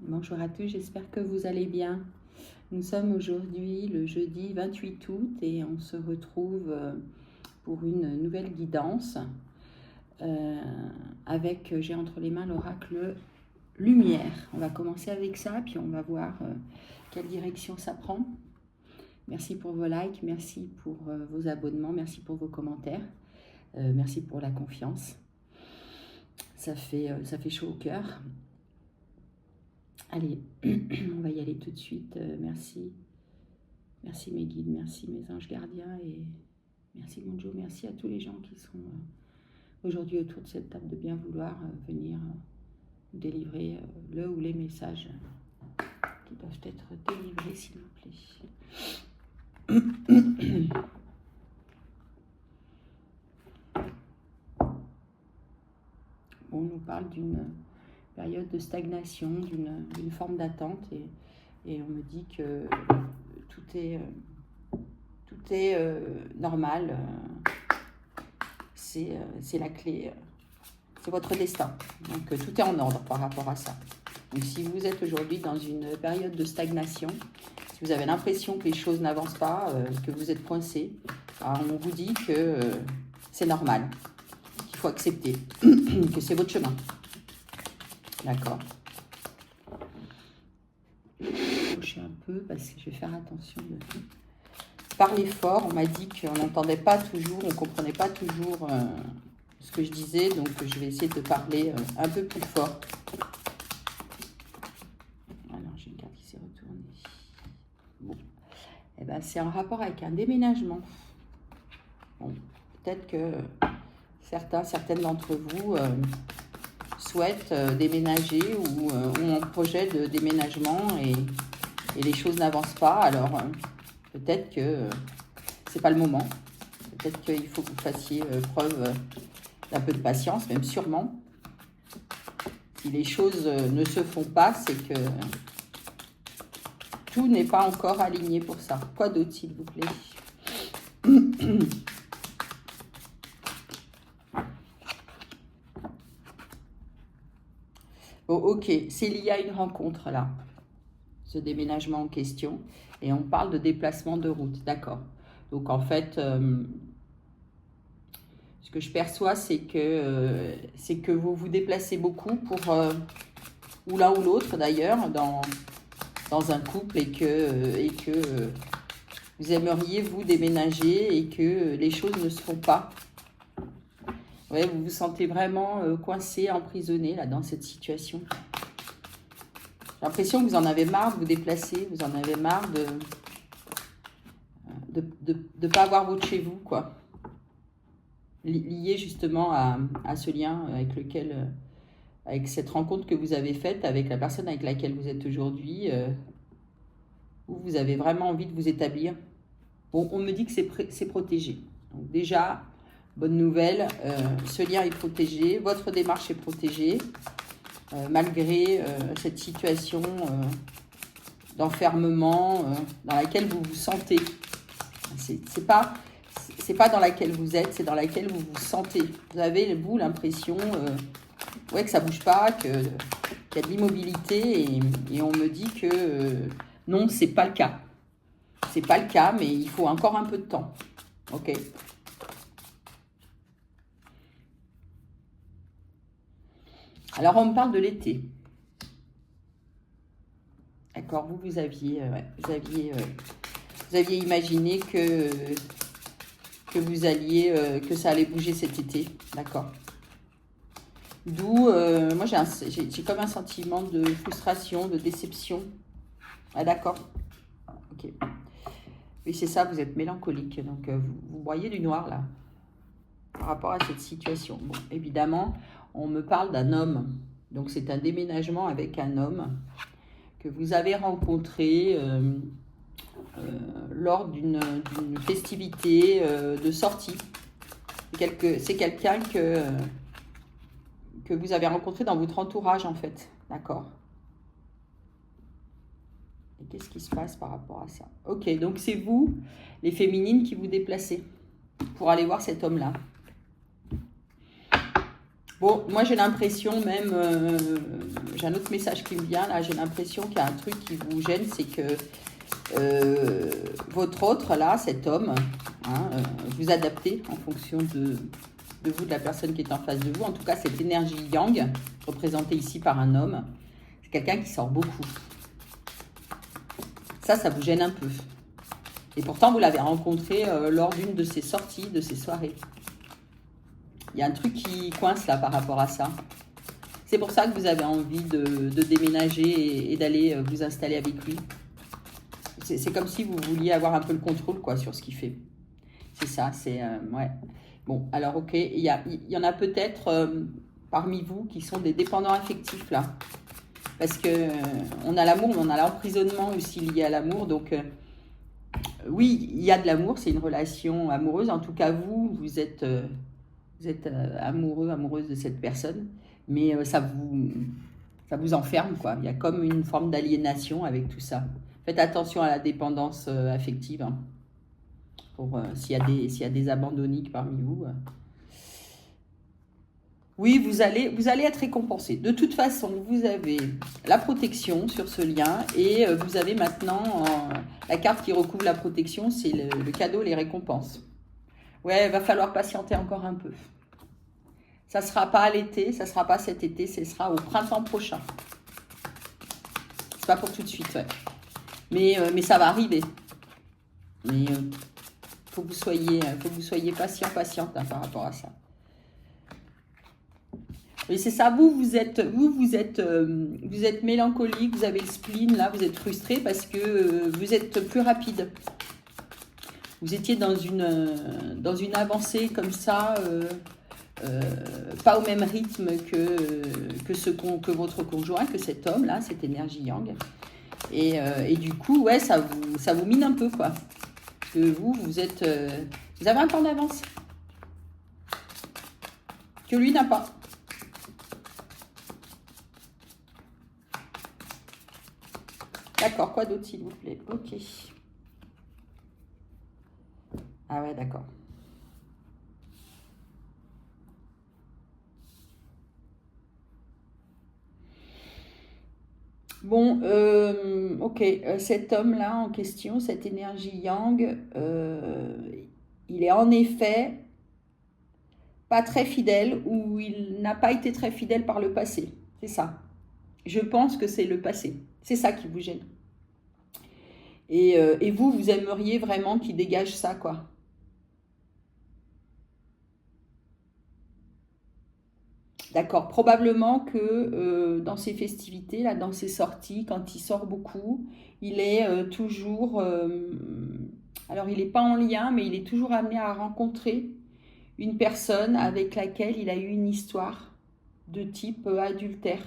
Bonjour à tous, j'espère que vous allez bien. Nous sommes aujourd'hui le jeudi 28 août et on se retrouve pour une nouvelle guidance avec, j'ai entre les mains l'oracle Lumière. On va commencer avec ça, puis on va voir quelle direction ça prend. Merci pour vos likes, merci pour vos abonnements, merci pour vos commentaires, merci pour la confiance. Ça fait chaud au cœur. Allez, on va y aller tout de suite. Merci. Merci mes guides, merci mes anges gardiens et merci mon Dieu, merci à tous les gens qui sont aujourd'hui autour de cette table de bien vouloir venir délivrer le ou les messages qui doivent être délivrés, s'il vous plaît. On nous parle d'une période de stagnation, d'une forme d'attente et on me dit que tout est normal, c'est la clé, c'est votre destin, donc tout est en ordre par rapport à ça. Donc si vous êtes aujourd'hui dans une période de stagnation, si vous avez l'impression que les choses n'avancent pas, que vous êtes coincé, on vous dit que c'est normal, qu'il faut accepter, que c'est votre chemin. D'accord. Je vais coucher un peu parce que je vais faire attention de parler fort. On m'a dit qu'on n'entendait pas toujours, on ne comprenait pas toujours ce que je disais, donc je vais essayer de parler un peu plus fort. Alors, j'ai une carte qui s'est retournée. Bon. Eh ben, c'est en rapport avec un déménagement. Bon, peut-être que certaines d'entre vous souhaitent déménager ou ont un projet de déménagement et les choses n'avancent pas. Alors, peut-être que c'est pas le moment. Peut-être qu'il faut que vous fassiez preuve d'un peu de patience, même sûrement. Si les choses ne se font pas, c'est que tout n'est pas encore aligné pour ça. Quoi d'autre, s'il vous plaît? Bon, ok, c'est lié à une rencontre, là, ce déménagement en question. Et on parle de déplacement de route, d'accord. Donc, en fait, ce que je perçois, c'est que vous vous déplacez beaucoup pour, ou l'un ou l'autre d'ailleurs, dans un couple et que vous aimeriez vous déménager et que les choses ne se font pas. Ouais, vous vous sentez vraiment coincé, emprisonné là, dans cette situation. J'ai l'impression que vous en avez marre de vous déplacer, vous en avez marre de pas avoir votre chez vous, quoi. Lié justement à ce lien avec lequel, avec cette rencontre que vous avez faite avec la personne avec laquelle vous êtes aujourd'hui, où vous avez vraiment envie de vous établir. Bon, on me dit que c'est protégé. Donc déjà, bonne nouvelle, ce lien est protégé, votre démarche est protégée, malgré cette situation d'enfermement dans laquelle vous vous sentez. C'est pas dans laquelle vous êtes, c'est dans laquelle vous vous sentez. Vous avez, vous, l'impression que ça bouge pas, qu'il y a de l'immobilité et on me dit que non, c'est pas le cas. C'est pas le cas, mais il faut encore un peu de temps. Ok. Alors, on me parle de l'été. D'accord, vous aviez imaginé que vous alliez, que ça allait bouger cet été. D'accord. D'où, moi, j'ai comme un sentiment de frustration, de déception. Ah, d'accord. Ok. Oui, c'est ça, vous êtes mélancolique. Donc, vous voyez du noir, là, par rapport à cette situation. Bon, évidemment, on me parle d'un homme. Donc, c'est un déménagement avec un homme que vous avez rencontré lors d'une festivité de sortie. C'est quelqu'un que vous avez rencontré dans votre entourage, en fait. D'accord. Et qu'est-ce qui se passe par rapport à ça? Ok, donc c'est vous, les féminines, qui vous déplacez pour aller voir cet homme-là. Bon, moi j'ai l'impression même, j'ai un autre message qui me vient là, j'ai l'impression qu'il y a un truc qui vous gêne, c'est que votre autre là, cet homme, hein, vous adaptez en fonction de vous, de la personne qui est en face de vous. En tout cas, cette énergie yang, représentée ici par un homme, c'est quelqu'un qui sort beaucoup. Ça vous gêne un peu. Et pourtant, vous l'avez rencontré lors d'une de ses sorties, de ses soirées. Il y a un truc qui coince là par rapport à ça. C'est pour ça que vous avez envie de déménager et d'aller vous installer avec lui. C'est comme si vous vouliez avoir un peu le contrôle quoi, sur ce qu'il fait. C'est ça, c'est... ouais. Bon, alors ok, il y en a peut-être parmi vous qui sont des dépendants affectifs là. Parce que on a l'amour, mais on a l'emprisonnement aussi lié à l'amour. Donc oui, il y a de l'amour, c'est une relation amoureuse. En tout cas, vous êtes amoureux, amoureuse de cette personne. Mais ça vous enferme, quoi. Il y a comme une forme d'aliénation avec tout ça. Faites attention à la dépendance affective. Hein, pour s'il y a des abandonniques parmi vous. Oui, vous allez être récompensé. De toute façon, vous avez la protection sur ce lien et vous avez maintenant la carte qui recouvre la protection, c'est le cadeau, les récompenses. Ouais, il va falloir patienter encore un peu. Ça ne sera pas à l'été, ça ne sera pas cet été, ce sera au printemps prochain. C'est pas pour tout de suite, ouais. Mais ça va arriver. Mais faut que vous soyez patiente hein, par rapport à ça. Oui, c'est ça. Vous êtes mélancolique, vous avez le spleen là, vous êtes frustré parce que vous êtes plus rapide. Vous étiez dans une avancée comme ça, pas au même rythme que votre conjoint, que cet homme là, cette énergie yang. Et du coup, ouais, ça vous mine un peu quoi. Parce que vous avez un temps d'avance que lui n'a pas. D'accord, quoi d'autre s'il vous plaît? Ok. Ah ouais, d'accord. Bon, ok, cet homme-là en question, cette énergie yang, il est en effet pas très fidèle ou il n'a pas été très fidèle par le passé. C'est ça. Je pense que c'est le passé. C'est ça qui vous gêne. Et vous aimeriez vraiment qu'il dégage ça, quoi. D'accord, probablement que dans ces festivités, là, dans ces sorties, quand il sort beaucoup, il est toujours... alors, il n'est pas en lien, mais il est toujours amené à rencontrer une personne avec laquelle il a eu une histoire de type adultère.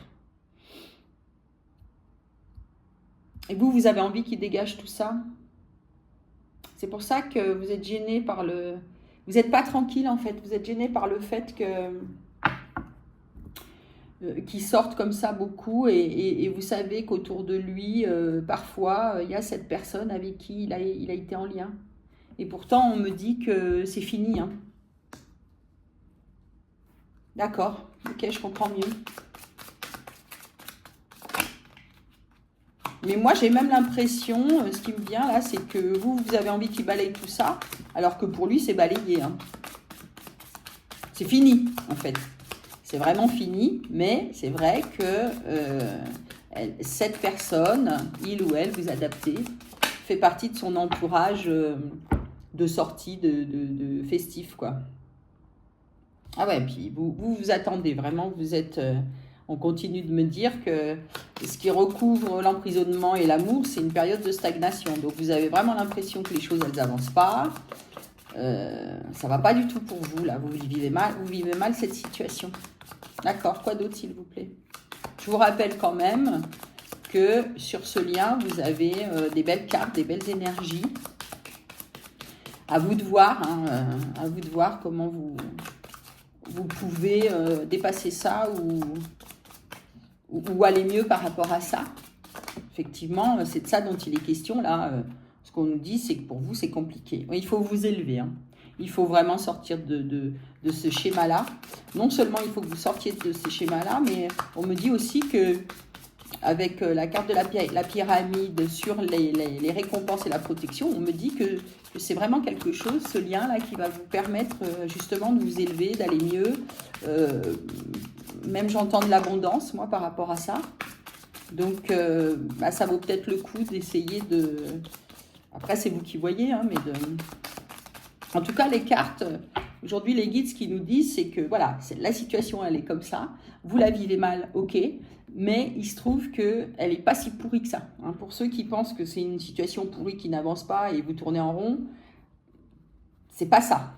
Et vous avez envie qu'il dégage tout ça. C'est pour ça que vous êtes gêné par le... Vous n'êtes pas tranquille, en fait. Vous êtes gêné par le fait que... qui sortent comme ça beaucoup et vous savez qu'autour de lui, parfois, il y a cette personne avec qui il a été en lien. Et pourtant, on me dit que c'est fini. Hein. D'accord, ok, je comprends mieux. Mais moi, j'ai même l'impression, ce qui me vient là, c'est que vous avez envie qu'il balaye tout ça, alors que pour lui, c'est balayé. Hein. C'est fini, en fait. C'est vraiment fini, mais c'est vrai que cette personne, il ou elle, vous adaptez, fait partie de son entourage de sortie, de festif, quoi. Ah ouais, puis vous attendez, vraiment, vous êtes... on continue de me dire que ce qui recouvre l'emprisonnement et l'amour, c'est une période de stagnation. Donc vous avez vraiment l'impression que les choses, elles n'avancent pas. Ça va pas du tout pour vous, là. Vous vivez mal cette situation. D'accord, quoi d'autre, s'il vous plaît? Je vous rappelle quand même que sur ce lien, vous avez des belles cartes, des belles énergies. À vous de voir, hein, à vous de voir comment vous pouvez dépasser ça ou aller mieux par rapport à ça. Effectivement, c'est de ça dont il est question là. Ce qu'on nous dit, c'est que pour vous, c'est compliqué. Il faut vous élever. Hein. il faut vraiment sortir de ce schéma-là. Non seulement il faut que vous sortiez de ce schéma-là, mais on me dit aussi que avec la carte de la pyramide sur les récompenses et la protection, on me dit que c'est vraiment quelque chose, ce lien-là, qui va vous permettre justement de vous élever, d'aller mieux. Même j'entends de l'abondance, moi, par rapport à ça. Donc, ça vaut peut-être le coup d'essayer de... Après, c'est vous qui voyez, hein, mais de... En tout cas, les cartes, aujourd'hui, les guides, ce qu'ils nous disent, c'est que, voilà, la situation, elle est comme ça. Vous la vivez mal, ok, mais il se trouve qu'elle n'est pas si pourrie que ça. Hein. Pour ceux qui pensent que c'est une situation pourrie qui n'avance pas et vous tournez en rond, c'est pas ça.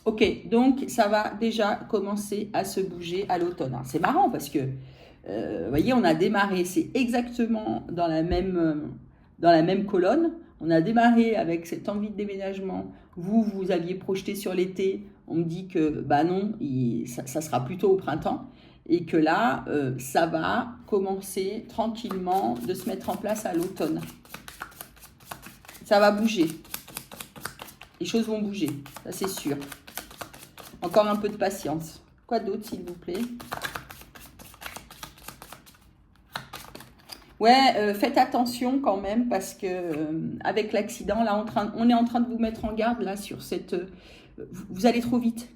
Ok, donc ça va déjà commencer à se bouger à l'automne. C'est marrant parce que, vous voyez, on a démarré, c'est exactement dans la même colonne. On a démarré avec cette envie de déménagement. Vous aviez projeté sur l'été. On me dit que, bah non, ça sera plutôt au printemps. Et que là, ça va commencer tranquillement de se mettre en place à l'automne. Ça va bouger. Les choses vont bouger, ça c'est sûr. Encore un peu de patience. Quoi d'autre, s'il vous plaît? Ouais, faites attention quand même parce que avec l'accident, là, on est en train de vous mettre en garde là sur cette... vous allez trop vite.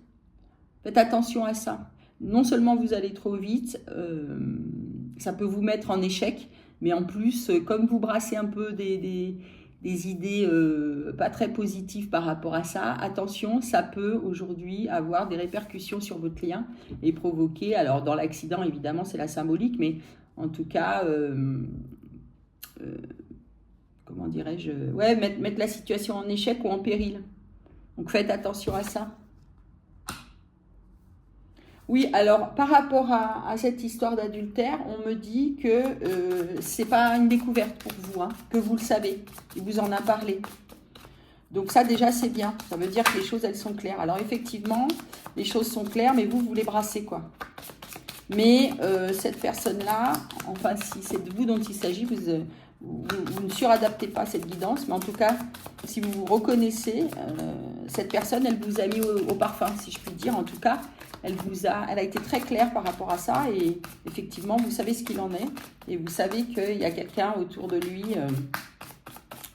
Faites attention à ça. Non seulement vous allez trop vite, ça peut vous mettre en échec, mais en plus, comme vous brassez un peu des idées pas très positives par rapport à ça, attention, ça peut aujourd'hui avoir des répercussions sur votre lien et provoquer, alors dans l'accident évidemment c'est la symbolique, mais en tout cas, comment dirais-je, ouais, mettre la situation en échec ou en péril. Donc faites attention à ça. Oui, alors par rapport à cette histoire d'adultère, on me dit que c'est pas une découverte pour vous, hein, que vous le savez, il vous en a parlé. Donc ça déjà c'est bien, ça veut dire que les choses elles sont claires. Alors effectivement, les choses sont claires, mais vous les brassez quoi. Mais cette personne-là, enfin si c'est de vous dont il s'agit, vous ne suradaptez pas cette guidance, mais en tout cas, si vous vous reconnaissez, cette personne, elle vous a mis au parfum, si je puis dire. En tout cas, elle a été très claire par rapport à ça et effectivement, vous savez ce qu'il en est et vous savez qu'il y a quelqu'un autour de lui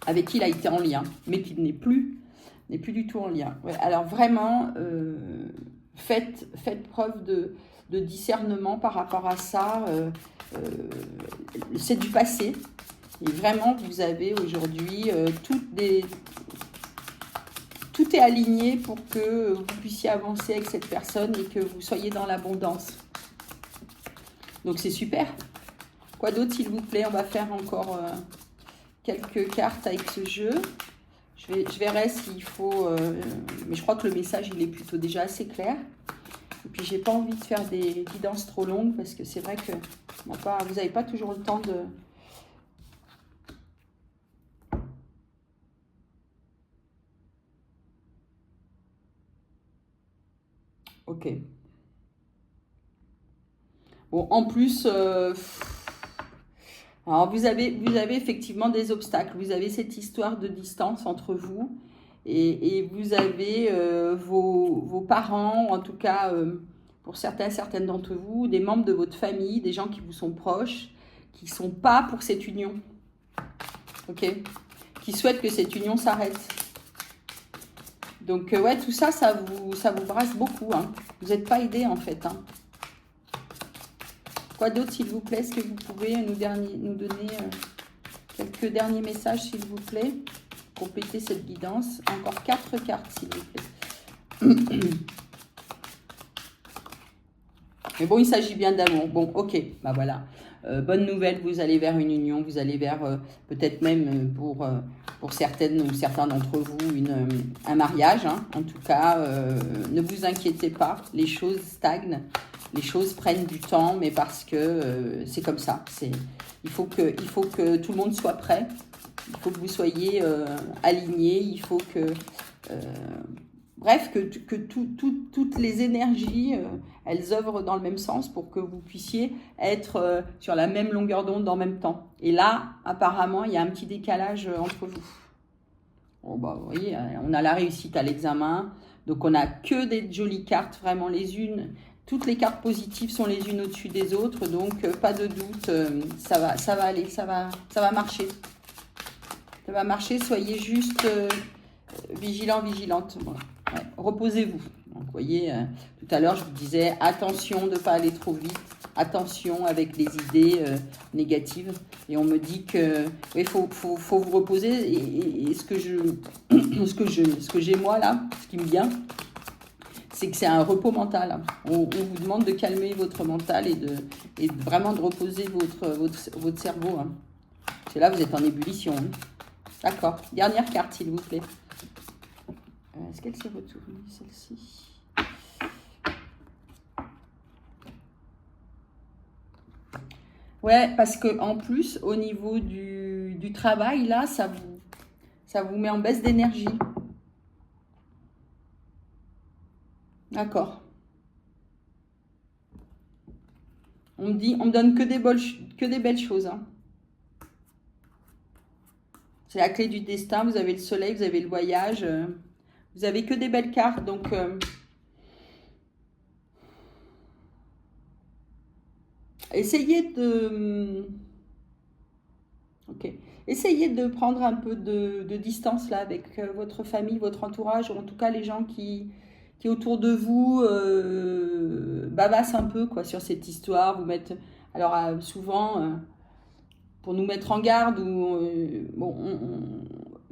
avec qui il a été en lien, mais qui n'est plus du tout en lien. Ouais, alors vraiment, faites preuve de discernement par rapport à ça. C'est du passé. Et vraiment, vous avez aujourd'hui tout est aligné pour que vous puissiez avancer avec cette personne et que vous soyez dans l'abondance. Donc c'est super. Quoi d'autre, s'il vous plaît? On va faire encore quelques cartes avec ce jeu. Je verrai s'il faut... mais je crois que le message, il est plutôt déjà assez clair. Et puis, j'ai pas envie de faire des guidances trop longues parce que c'est vrai que vous n'avez pas toujours le temps de... Ok. Bon, en plus, alors vous avez effectivement des obstacles. Vous avez cette histoire de distance entre vous et vous avez vos parents, ou en tout cas, pour certaines d'entre vous, des membres de votre famille, des gens qui vous sont proches, qui ne sont pas pour cette union. Ok? Qui souhaitent que cette union s'arrête. Donc, ouais, tout ça, ça vous brasse beaucoup. Hein. Vous n'êtes pas aidé, en fait. Hein. Quoi d'autre, s'il vous plaît? Est-ce que vous pouvez nous donner quelques derniers messages, s'il vous plaît? Compléter cette guidance. Encore 4 cartes, s'il vous plaît. Mais bon, il s'agit bien d'amour. Bon, ok, bah voilà. Bonne nouvelle, vous allez vers une union, vous allez vers peut-être même pour certaines ou certains d'entre vous un mariage. Hein. En tout cas, ne vous inquiétez pas, les choses stagnent, les choses prennent du temps, mais parce que c'est comme ça. Il faut que tout le monde soit prêt, il faut que vous soyez alignés, il faut que... bref, que toutes les énergies, elles œuvrent dans le même sens pour que vous puissiez être sur la même longueur d'onde en même temps. Et là, apparemment, il y a un petit décalage entre vous. Bon, bah, vous voyez, on a la réussite à l'examen. Donc, on n'a que des jolies cartes, vraiment les unes. Toutes les cartes positives sont les unes au-dessus des autres. Donc, pas de doute, ça va aller, ça va marcher. Ça va marcher, soyez juste vigilants, vigilantes. Voilà. Ouais, reposez-vous. Donc, vous voyez, tout à l'heure, je vous disais, attention de ne pas aller trop vite. Attention avec les idées négatives. Et on me dit que oui, faut vous reposer. Et ce que j'ai moi là, ce qui me vient, c'est que c'est un repos mental. On vous demande de calmer votre mental et vraiment de reposer votre cerveau. Hein. C'est là vous êtes en ébullition. Hein. D'accord. Dernière carte, s'il vous plaît. Est-ce qu'elle s'est retournée, celle-ci? Ouais, parce que en plus, au niveau du travail, là, ça vous met en baisse d'énergie. D'accord. On me donne que des belles choses. Hein. C'est la clé du destin. Vous avez le soleil, vous avez le voyage. Vous avez que des belles cartes. Donc, essayez de... Ok. Essayez de prendre un peu de distance là avec votre famille, votre entourage, ou en tout cas les gens qui autour de vous bavassent un peu quoi, sur cette histoire. Vous mettre... Alors souvent, pour nous mettre en garde, bon,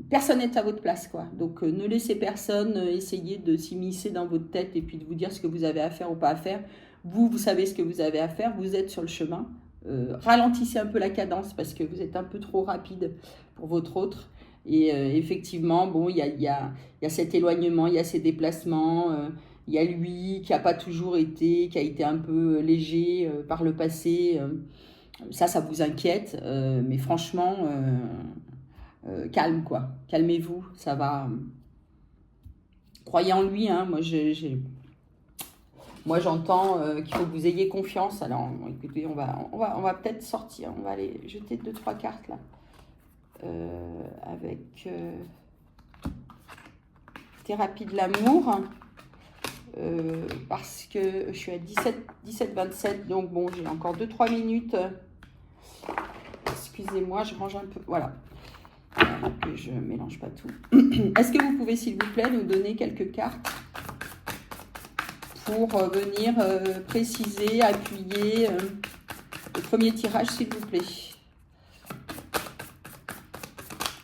personne n'est à votre place. Quoi. Donc ne laissez personne essayer de s'immiscer dans votre tête et puis de vous dire ce que vous avez à faire ou pas à faire. Vous savez ce que vous avez à faire, vous êtes sur le chemin. Ralentissez un peu la cadence parce que vous êtes un peu trop rapide pour votre autre. Et effectivement, bon, il y a cet éloignement, il y a ces déplacements, il y a lui qui n'a pas toujours été, qui a été un peu léger par le passé. Ça vous inquiète, mais franchement, calme quoi. Calmez-vous, ça va. Croyez en lui, hein. Moi, j'entends qu'il faut que vous ayez confiance. Alors, écoutez, on va peut-être sortir. On va aller jeter 2-3 cartes, là. Avec thérapie de l'amour. Parce que je suis à 17-27. Donc, bon, j'ai encore 2-3 minutes. Excusez-moi, je range un peu. Voilà. Que je ne mélange pas tout. Est-ce que vous pouvez, s'il vous plaît, nous donner quelques cartes pour venir préciser, appuyer le premier tirage, s'il vous plaît.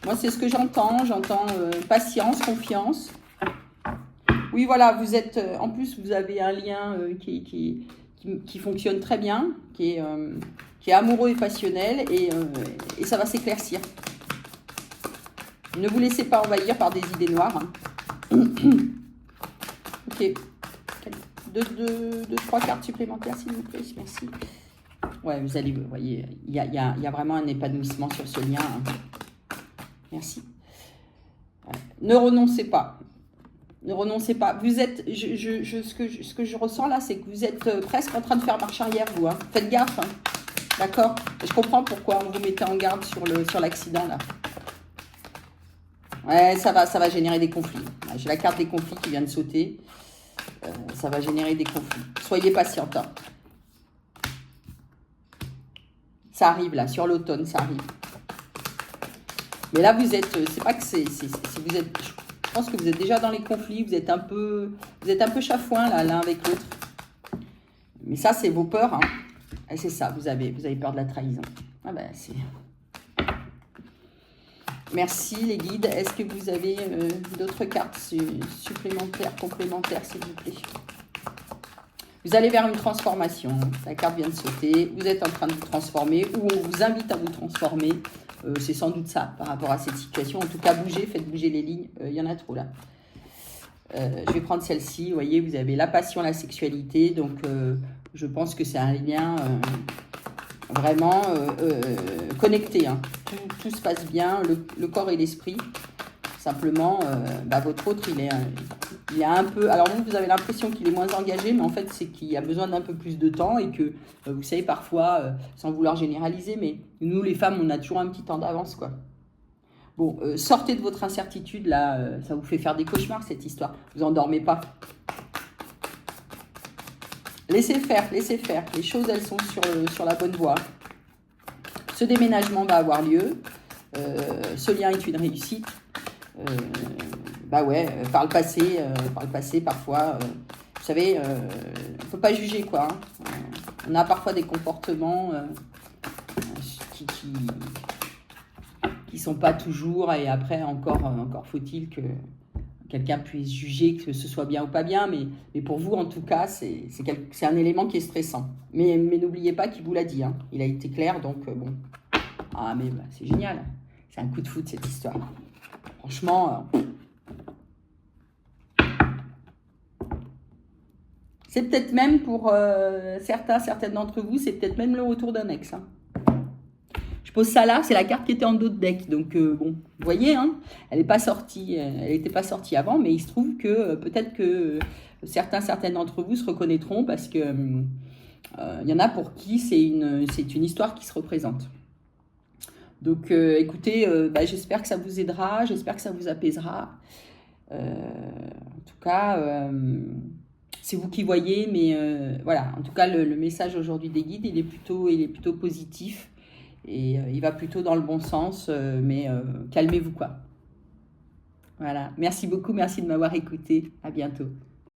Moi, c'est ce que j'entends. J'entends patience, confiance. Oui, voilà, vous êtes... en plus, vous avez un lien qui fonctionne très bien, qui est amoureux et passionnel, et ça va s'éclaircir. Ne vous laissez pas envahir par des idées noires. Hein. Ok. 3 cartes supplémentaires, s'il vous plaît. Merci. Ouais, vous voyez, il y a vraiment un épanouissement sur ce lien. Hein. Merci. Ouais. Ne renoncez pas. Ne renoncez pas. Vous êtes, ce que je ressens là, c'est que vous êtes presque en train de faire marche arrière, vous. Hein. Faites gaffe. Hein. D'accord? Je comprends pourquoi on vous mettait en garde sur l'accident là. Ouais, ça va générer des conflits. J'ai la carte des conflits qui vient de sauter. Ça va générer des conflits. Soyez patiente. Hein. Ça arrive là, sur l'automne, ça arrive. Mais là, vous êtes, c'est pas que c'est vous êtes, je pense que vous êtes déjà dans les conflits, vous êtes un peu chafouin là, l'un avec l'autre. Mais ça, c'est vos peurs. Hein. Et c'est ça, vous avez peur de la trahison. Ah ben, c'est... Merci les guides. Est-ce que vous avez d'autres cartes supplémentaires, complémentaires, s'il vous plaît? Vous allez vers une transformation. La carte vient de sauter. Vous êtes en train de vous transformer ou on vous invite à vous transformer. C'est sans doute ça par rapport à cette situation. En tout cas, bougez, faites bouger les lignes. Il y en a trop là. Je vais prendre celle-ci. Vous voyez, vous avez la passion, la sexualité. Donc, je pense que c'est un lien... vraiment connecté. Hein. Tout se passe bien, le corps et l'esprit. Simplement, votre autre, il est un peu... Alors vous avez l'impression qu'il est moins engagé, mais en fait, c'est qu'il a besoin d'un peu plus de temps et que, vous savez, parfois, sans vouloir généraliser, mais nous, les femmes, on a toujours un petit temps d'avance, quoi. Bon, sortez de votre incertitude, là, ça vous fait faire des cauchemars, cette histoire. Vous endormez pas. Laissez faire, laissez faire. Les choses, elles sont sur la bonne voie. Ce déménagement va avoir lieu. Ce lien est une réussite. Bah ouais, par le passé, parfois, vous savez, on ne peut pas juger, quoi. Hein. On a parfois des comportements qui sont pas toujours, et après, encore faut-il que quelqu'un puisse juger que ce soit bien ou pas bien, mais pour vous, en tout cas, c'est un élément qui est stressant. Mais n'oubliez pas qu'il vous l'a dit, hein. Il a été clair, donc bon. Ah, mais bah, c'est génial. C'est un coup de foudre, cette histoire. Franchement, c'est peut-être même pour certaines d'entre vous, c'est peut-être même le retour d'un ex. Hein. Je pose ça là, c'est la carte qui était en dos de deck. Donc, bon, vous voyez, hein, elle n'était pas sortie avant, mais il se trouve que peut-être que certaines d'entre vous se reconnaîtront parce que il y en a pour qui c'est une histoire qui se représente. Donc, écoutez, j'espère que ça vous aidera, j'espère que ça vous apaisera. En tout cas, c'est vous qui voyez, mais voilà. En tout cas, le message aujourd'hui des guides, il est plutôt positif et il va plutôt dans le bon sens, mais calmez-vous, quoi. Voilà. Merci beaucoup, merci de m'avoir écouté. À bientôt.